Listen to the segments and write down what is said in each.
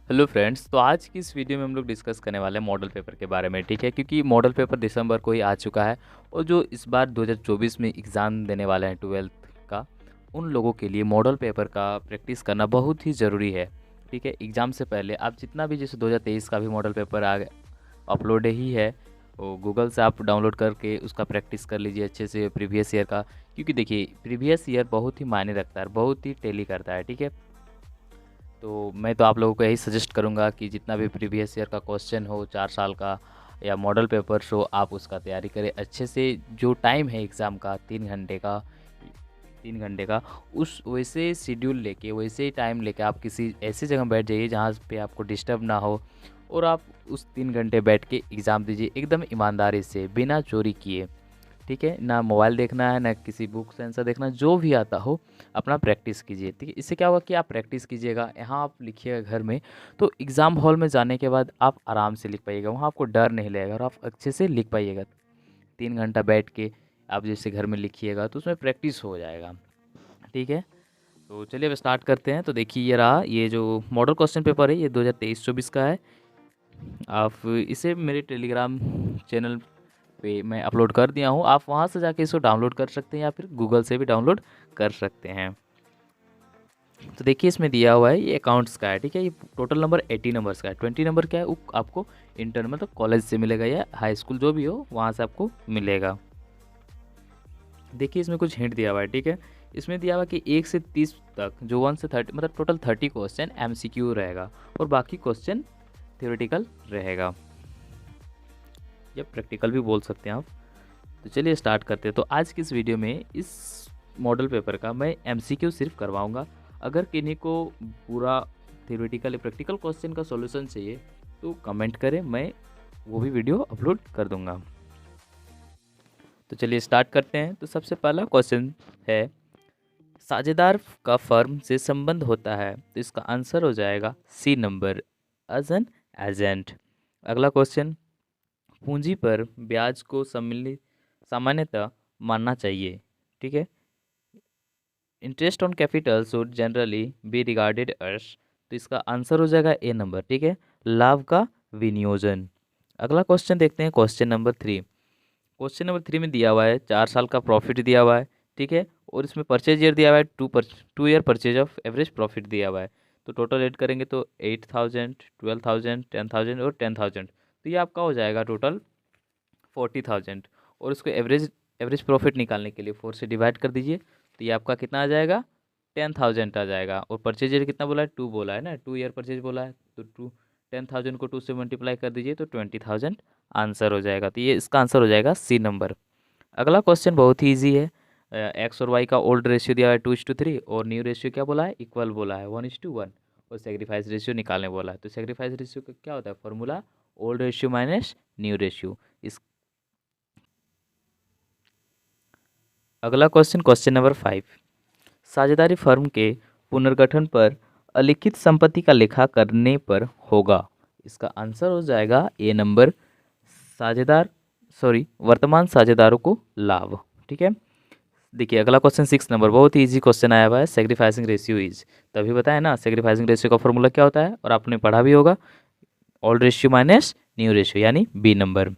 Hello friends, तो आज की इस वीडियो में हम लोग डिस्कस करने वाले हैं मॉडल पेपर के बारे में। ठीक है, क्योंकि मॉडल पेपर दिसंबर को ही आ चुका है और जो इस बार 2024 में एग्ज़ाम देने वाले हैं 12th का, उन लोगों के लिए मॉडल पेपर का प्रैक्टिस करना बहुत ही ज़रूरी है। ठीक है, एग्ज़ाम से पहले आप जितना भी, जैसे 2023 का भी मॉडल पेपर आ अपलोड ही है, वो गूगल से आप डाउनलोड करके उसका प्रैक्टिस कर लीजिए अच्छे से, प्रीवियस ईयर का। क्योंकि देखिए, प्रीवियस ईयर बहुत ही मायने रखता है, बहुत ही टेली करता है। ठीक है, तो मैं तो आप लोगों को यही सजेस्ट करूंगा कि जितना भी प्रीवियस ईयर का क्वेश्चन हो, 4 साल का या मॉडल पेपर्स हो, आप उसका तैयारी करें अच्छे से। जो टाइम है एग्ज़ाम का 3 घंटे का, 3 घंटे का, उस वैसे शेड्यूल लेके, वैसे टाइम लेके आप किसी ऐसी जगह बैठ जाइए जहाँ पे आपको डिस्टर्ब ना हो, और आप उस 3 घंटे बैठ के एग्ज़ाम दीजिए एकदम ईमानदारी से, बिना चोरी किए। ठीक है, ना मोबाइल देखना है, ना किसी बुक से आंसर देखना, जो भी आता हो अपना प्रैक्टिस कीजिए। ठीक है, इससे क्या होगा कि आप प्रैक्टिस कीजिएगा, यहाँ आप लिखिएगा घर में, तो एग्ज़ाम हॉल में जाने के बाद आप आराम से लिख पाइएगा, वहाँ आपको डर नहीं लगेगा और आप अच्छे से लिख पाइएगा। 3 घंटा बैठ के आप जैसे घर में लिखिएगा तो उसमें प्रैक्टिस हो जाएगा। ठीक है, तो चलिए अब स्टार्ट करते हैं। तो देखिए, ये रहा, ये जो मॉडल क्वेश्चन पेपर है ये 2023-24 का है। आप इसे मेरे टेलीग्राम चैनल पे मैं अपलोड कर दिया हूँ, आप वहाँ से जाके इसको डाउनलोड कर सकते हैं या फिर गूगल से भी डाउनलोड कर सकते हैं। तो देखिए, इसमें दिया हुआ है, ये अकाउंट्स का है। ठीक है, ये टोटल नंबर 80 नंबर्स का है। 20 नंबर क्या है, वो आपको इंटर मतलब कॉलेज से मिलेगा या हाई स्कूल जो भी हो वहाँ से आपको मिलेगा। देखिए, इसमें कुछ हिंट दिया हुआ है। ठीक है, इसमें दिया हुआ है कि 1 से 30 तक, जो 1 से 30 मतलब टोटल 30 क्वेश्चन MCQ रहेगा और बाकी क्वेश्चन थ्योरेटिकल रहेगा, या प्रैक्टिकल भी बोल सकते हैं आप। तो चलिए स्टार्ट करते हैं। तो आज की इस वीडियो में इस मॉडल पेपर का मैं MCQ सिर्फ करवाऊंगा। अगर किन्हीं को पूरा थ्योरेटिकल या प्रैक्टिकल क्वेश्चन का सॉल्यूशन चाहिए तो कमेंट करें, मैं वो भी वीडियो अपलोड कर दूंगा। तो चलिए स्टार्ट करते हैं। तो सबसे पहला क्वेश्चन है, साझेदार का फर्म से संबंध होता है, तो इसका आंसर हो जाएगा C number, as an agent. अगला क्वेश्चन, पूंजी पर ब्याज को सम्मिलित सामान्यतः मानना चाहिए। ठीक है, interest on capital should generally be regarded as, तो इसका आंसर हो जाएगा A नंबर। ठीक है, लाभ का विनियोजन। अगला क्वेश्चन देखते हैं, क्वेश्चन नंबर 3। क्वेश्चन नंबर 3 में दिया हुआ है 4 साल का प्रॉफिट दिया हुआ है। ठीक है, और इसमें परचेज ईयर दिया हुआ है 2 year purchase of average profit दिया हुआ है। तो टोटल ऐड करेंगे तो 8,000, 12,000, 10,000 और 10,000, तो ये आपका हो जाएगा टोटल 40,000। और उसको एवरेज एवरेज प्रॉफिट निकालने के लिए 4 से डिवाइड कर दीजिए, तो ये आपका कितना आ जाएगा, 10,000 आ जाएगा। और परचेज ईयर कितना बोला है, 2 बोला है ना, 2 ईयर परचेज बोला है, तो 10,000 को 2 से मल्टीप्लाई कर दीजिए तो 20,000 आंसर हो जाएगा। तो ये इसका आंसर हो जाएगा C नंबर। अगला क्वेश्चन बहुत ही ईजी है। एक्स और वाई का ओल्ड रेशियो दिया है 2:3, और न्यू रेशियो क्या बोला है, इक्वल बोला है 1:1, और सेक्रीफाइस रेशियो निकालने बोला है। तो सेक्रीफाइस रेशियो का क्या होता है formula, old ratio minus new ratio. इस अगला क्वेश्चन, क्वेश्चन नंबर 5, साझेदारी फर्म के पुनर्गठन पर अलिखित संपत्ति का लेखा करने पर होगा। इसका आंसर हो जाएगा A नंबर, साझेदार वर्तमान साझेदारों को लाभ। ठीक है, देखिए अगला क्वेश्चन 6 नंबर, बहुत ही इजी क्वेश्चन आया हुआ है, सेक्रीफाइसिंग रेशियो इज, तभी बताया ना सेक्रीफाइसिंग रेशियो का फॉर्मूला क्या होता है, और आपने पढ़ा भी होगा, old ratio minus new ratio, यानी B नंबर।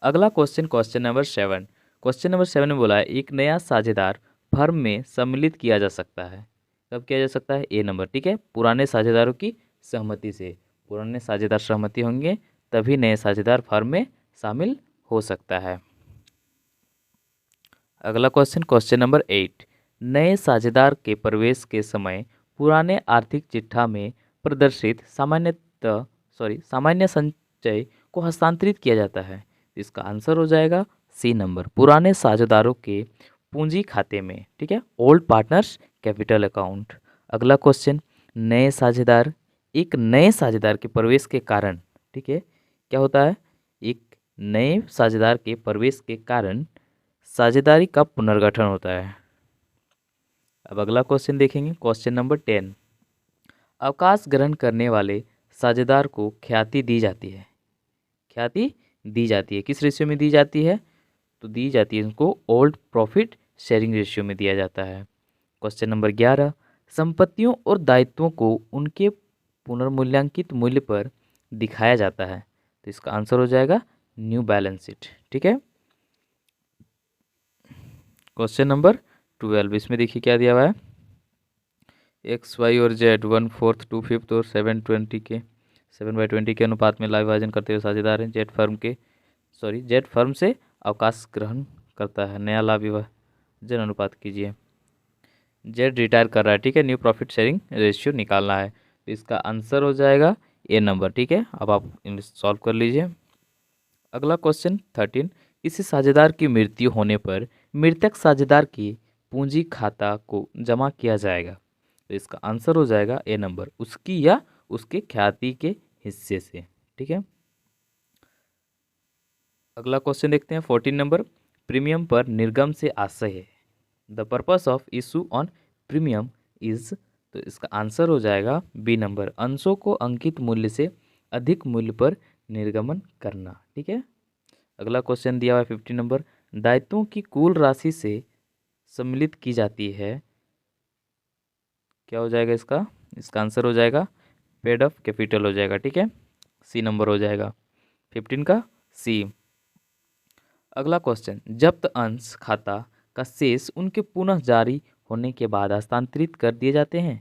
अगला question, question number 7। Question number 7 में बोला है, एक नया साझेदार फर्म में सम्मिलित किया जा सकता है, कब किया जा सकता है, A नंबर। ठीक है, पुराने साझेदारों की सहमति से, पुराने साझेदार सहमति होंगे तभी नए साझेदार फर्म में शामिल हो सकता है। अगला क्वेश्चन, क्वेश्चन नंबर 8, नए साझेदार के प्रवेश के समय पुराने आर्थिक चिट्ठा में प्रदर्शित सामान्य संचय को हस्तांतरित किया जाता है। इसका आंसर हो जाएगा C नंबर, पुराने साझेदारों के पूंजी खाते में। ठीक है, ओल्ड पार्टनर्स कैपिटल अकाउंट। अगला क्वेश्चन, नए साझेदार, एक नए साझेदार के प्रवेश के कारण, ठीक है, क्या होता है, एक नए साझेदार के प्रवेश के कारण साझेदारी का पुनर्गठन होता है। अब अगला क्वेश्चन देखेंगे, क्वेश्चन नंबर 10, अवकाश ग्रहण करने वाले साझेदार को ख्याति दी जाती है, ख्याति दी जाती है, किस रेशियो में दी जाती है, तो दी जाती है उनको ओल्ड प्रॉफिट शेयरिंग रेशियो में दिया जाता है। क्वेश्चन नंबर 11, संपत्तियों और दायित्वों को उनके पुनर्मूल्यांकित मूल्य पर दिखाया जाता है। तो इसका आंसर हो जाएगा न्यू बैलेंस शीट। ठीक है, क्वेश्चन नंबर 12, इसमें देखिए क्या दिया हुआ है। एक्स वाई और जेड 1/4, 2/5 और 7/20 के अनुपात में लाभ विभाजन करते हुए साझेदार हैं। जेड फर्म से अवकाश ग्रहण करता है। नया लाभ विभाजन अनुपात कीजिए। जेड रिटायर कर रहा है, ठीक है, न्यू प्रॉफिट शेयरिंग रेशियो निकालना है। तो इसका आंसर हो जाएगा ए नंबर। ठीक है, अब आप सॉल्व कर लीजिए। अगला क्वेश्चन 13, किसी साझेदार की मृत्यु होने पर मृतक साझेदार की पूंजी खाता को जमा किया जाएगा। तो इसका आंसर हो जाएगा ए नंबर, उसकी या उसके ख्याति के हिस्से से। ठीक है, अगला क्वेश्चन देखते हैं 14 नंबर, प्रीमियम पर निर्गम से आशय है। The purpose of issue on premium is. तो इसका आंसर हो जाएगा बी नंबर, अंशों को अंकित मूल्य से अधिक मूल्य पर निर्गमन करना। ठीक है, अगला क्वेश्चन दिया हुआ है 15 नंबर, दायित्वों की कुल राशि से सम्मिलित की जाती है। क्या हो जाएगा इसका आंसर हो जाएगा पेड ऑफ कैपिटल हो जाएगा। ठीक है, सी नंबर हो जाएगा 15 का सी। अगला क्वेश्चन, जब्त अंश खाता का शेष उनके पुनः जारी होने के बाद हस्तांतरित कर दिए जाते हैं।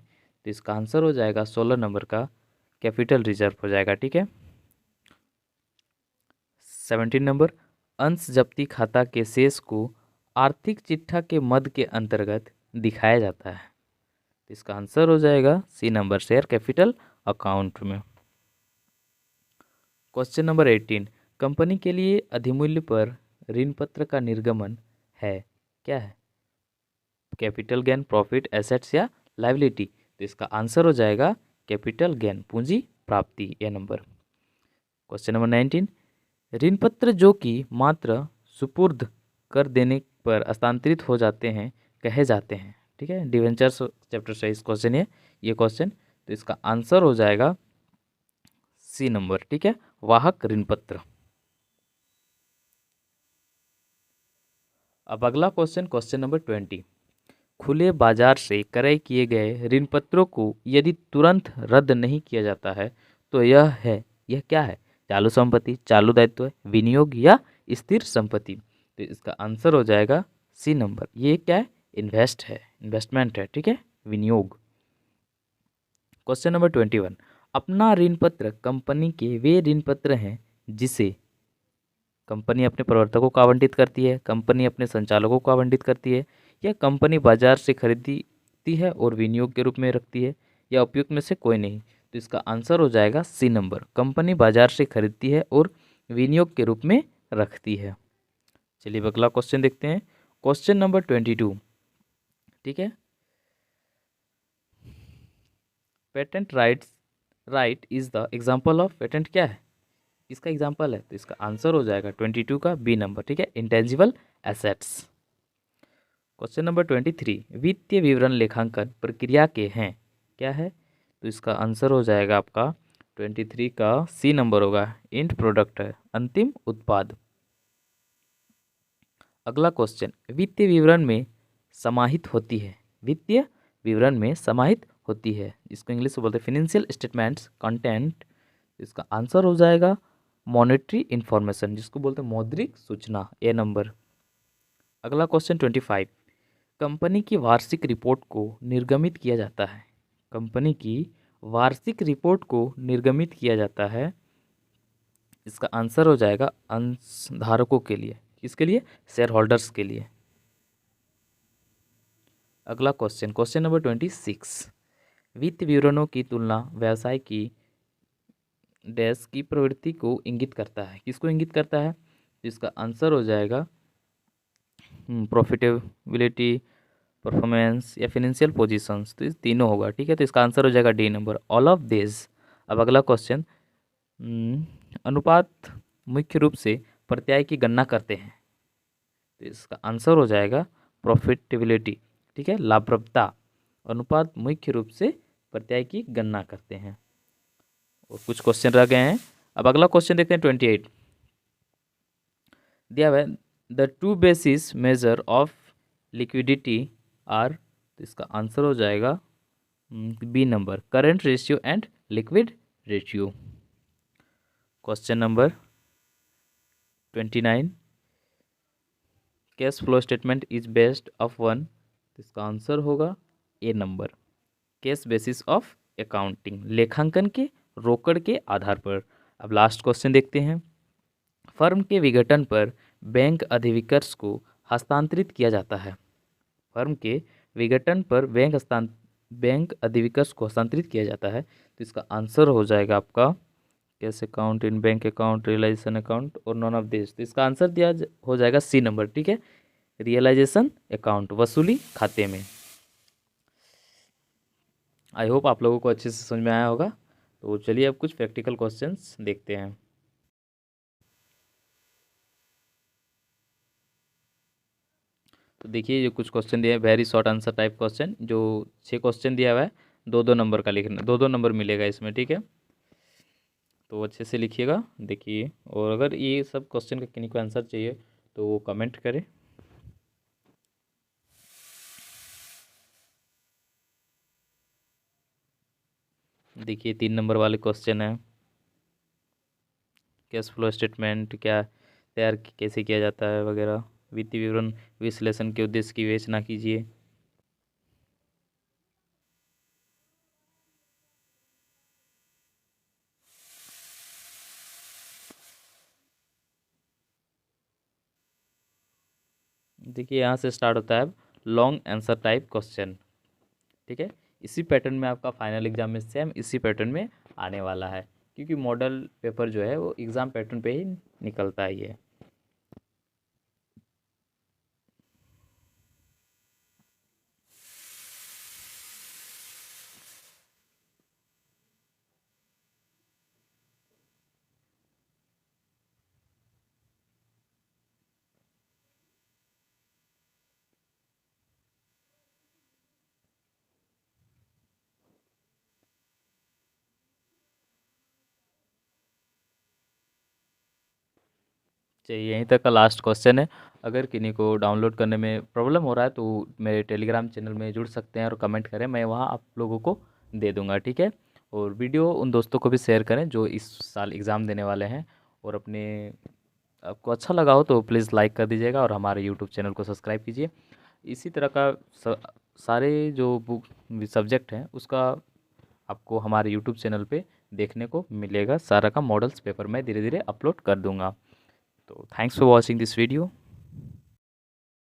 तो इसका आंसर हो जाएगा 16 नंबर का कैपिटल रिजर्व हो जाएगा। ठीक है, 17 नंबर, अंश जब्ती खाता के शेष को आर्थिक चिट्ठा के मद के अंतर्गत दिखाया जाता है। तो इसका आंसर हो जाएगा C number, share capital account में। क्वेश्चन नंबर 18, कंपनी के लिए अधिमूल्य पर ऋण पत्र का निर्गमन है। क्या है? कैपिटल गेन, प्रॉफिट, एसेट्स या लायबिलिटी। तो इसका आंसर हो जाएगा कैपिटल गेन, पूंजी प्राप्ति, ए नंबर। क्वेश्चन नंबर 19, ऋण पत्र जो कि मात्र सुपुर्द कर देने पर हस्तांतरित हो जाते हैं कहे जाते हैं। ठीक है, डिवेंचर्स चैप्टर से इस क्वेश्चन है ये क्वेश्चन। तो इसका आंसर हो जाएगा सी नंबर। ठीक है, वाहक ऋण पत्र। अब अगला क्वेश्चन नंबर 20, खुले बाजार से क्रय किए गए ऋण पत्रों को यदि तुरंत रद्द नहीं किया जाता है तो यह क्या है? चालू संपत्ति, चालू दायित्व, विनियोग या स्थिर संपत्ति। तो इसका आंसर हो जाएगा सी नंबर, ये क्या है? इन्वेस्टमेंट है। ठीक है, विनियोग। क्वेश्चन नंबर 21, अपना ऋण पत्र कंपनी के वे ऋण पत्र हैं जिसे कंपनी अपने प्रवर्तकों को आवंटित करती है, कंपनी अपने संचालकों को आवंटित करती है, या कंपनी बाजार से खरीदती है और विनियोग के रूप में रखती है, या उपयुक्त में से कोई नहीं। तो इसका आंसर हो जाएगा सी नंबर, कंपनी बाजार से खरीदती है और विनियोग के रूप में रखती है। चलिए अगला क्वेश्चन देखते हैं, क्वेश्चन नंबर 22। ठीक है, patent right is the example of patent. क्या है? इसका एग्जाम्पल है। तो इसका आंसर हो जाएगा 22 का बी नंबर। ठीक है, इंटेंजिबल एसेट्स। क्वेश्चन नंबर 23, वित्तीय विवरण लेखांकन प्रक्रिया के हैं। क्या है? तो इसका आंसर हो जाएगा आपका 23 का सी नंबर होगा, एंड प्रोडक्ट है, अंतिम उत्पाद। अगला क्वेश्चन, वित्तीय विवरण में समाहित होती है। वित्तीय विवरण में समाहित होती है, इसको इंग्लिश में बोलते हैं फाइनेंशियल स्टेटमेंट्स कंटेंट। इसका आंसर हो जाएगा मॉनेटरी इंफॉर्मेशन, जिसको बोलते हैं मौद्रिक सूचना, ए नंबर। अगला क्वेश्चन 25, कंपनी की वार्षिक रिपोर्ट को निर्गमित किया जाता है। कंपनी की वार्षिक रिपोर्ट को निर्गमित किया जाता है, इसका आंसर हो जाएगा अंशधारकों के लिए। किसके लिए? शेयर होल्डर्स के लिए। अगला क्वेश्चन नंबर 26, वित्त विवरणों की तुलना व्यवसाय की डैश की प्रवृत्ति को इंगित करता है। किसको इंगित करता है? तो इसका आंसर हो जाएगा प्रॉफिटेबिलिटी, परफॉर्मेंस या फाइनेंशियल पोजीशंस। तो इस तीनों होगा। ठीक है, तो इसका आंसर हो जाएगा D number, all of this. अब अगला क्वेश्चन, अनुपात मुख्य रूप से प्रत्यय की गणना करते हैं। तो इसका आंसर हो जाएगा प्रॉफिटेबिलिटी। ठीक है, लाभप्रदता। अनुपात मुख्य रूप से प्रत्यय की गणना करते हैं। और कुछ क्वेश्चन रह गए हैं। अब अगला क्वेश्चन देखते हैं 28, दिया हुआ है the two basis major of liquidity are. तो इसका आंसर हो जाएगा B number, current ratio and liquid ratio. Question number 29, cash flow statement is based of one, इसका आंसर होगा A number, cash basis of accounting, लेखांकन के रोकड़ के आधार पर। अब लास्ट क्वेश्चन देखते हैं। फर्म के विघटन पर बैंक अधिविकर्ष को हस्तांतरित किया जाता है। फर्म के विघटन पर बैंक अधिविकर्ष को हस्तांतरित किया जाता है, तो इसका आंसर हो जाएगा आपका कैश अकाउंट, इन बैंक अकाउंट, रियलाइजेशन अकाउंट और नॉन ऑफ दिस। तो इसका आंसर हो जाएगा सी नंबर, ठीक है, रियलाइजेशन अकाउंट, वसूली खाते में। आई होप आप लोगों को अच्छे से समझ में आया होगा। तो चलिए अब कुछ प्रैक्टिकल क्वेश्चंस देखते हैं। तो देखिए, जो कुछ क्वेश्चन दिए हैं very short answer type question, जो 6 क्वेश्चन दिया हुआ है, 2-2 नंबर का लिखना, 2-2 नंबर मिलेगा इसमें, ठीक है। तो अच्छे से लिखिएगा, देखिए, और अगर ये सब क्वेश्चन का किन्हीं को आंसर चाहिए तो वो कमेंट करें। देखिए 3 नंबर वाले क्वेश्चन है, कैश फ्लो स्टेटमेंट क्या तैयार कैसे किया जाता है वगैरह, वित्तीय विवरण विश्लेषण के उद्देश्य की विवेचना कीजिए। देखिए यहाँ से स्टार्ट होता है लॉन्ग आंसर टाइप क्वेश्चन, ठीक है। इसी पैटर्न में आपका फाइनल एग्जाम में सेम इसी पैटर्न में आने वाला है, क्योंकि मॉडल पेपर जो है वो एग्ज़ाम पैटर्न पे ही निकलता ही है। चलिए यहीं तक का लास्ट क्वेश्चन है। अगर किन्हीं को डाउनलोड करने में प्रॉब्लम हो रहा है तो मेरे टेलीग्राम चैनल में जुड़ सकते हैं और कमेंट करें, मैं वहाँ आप लोगों को दे दूँगा, ठीक है। और वीडियो उन दोस्तों को भी शेयर करें जो इस साल एग्ज़ाम देने वाले हैं, और अपने आपको अच्छा लगा हो तो प्लीज़ लाइक कर दीजिएगा और हमारे यूट्यूब चैनल को सब्सक्राइब कीजिए। इसी तरह का सारे जो बुक सब्जेक्ट हैं उसका आपको हमारे यूट्यूब चैनल पे देखने को मिलेगा। सारा का मॉडल्स पेपर मैं धीरे धीरे अपलोड कर दूंगा। तो thanks for watching this video.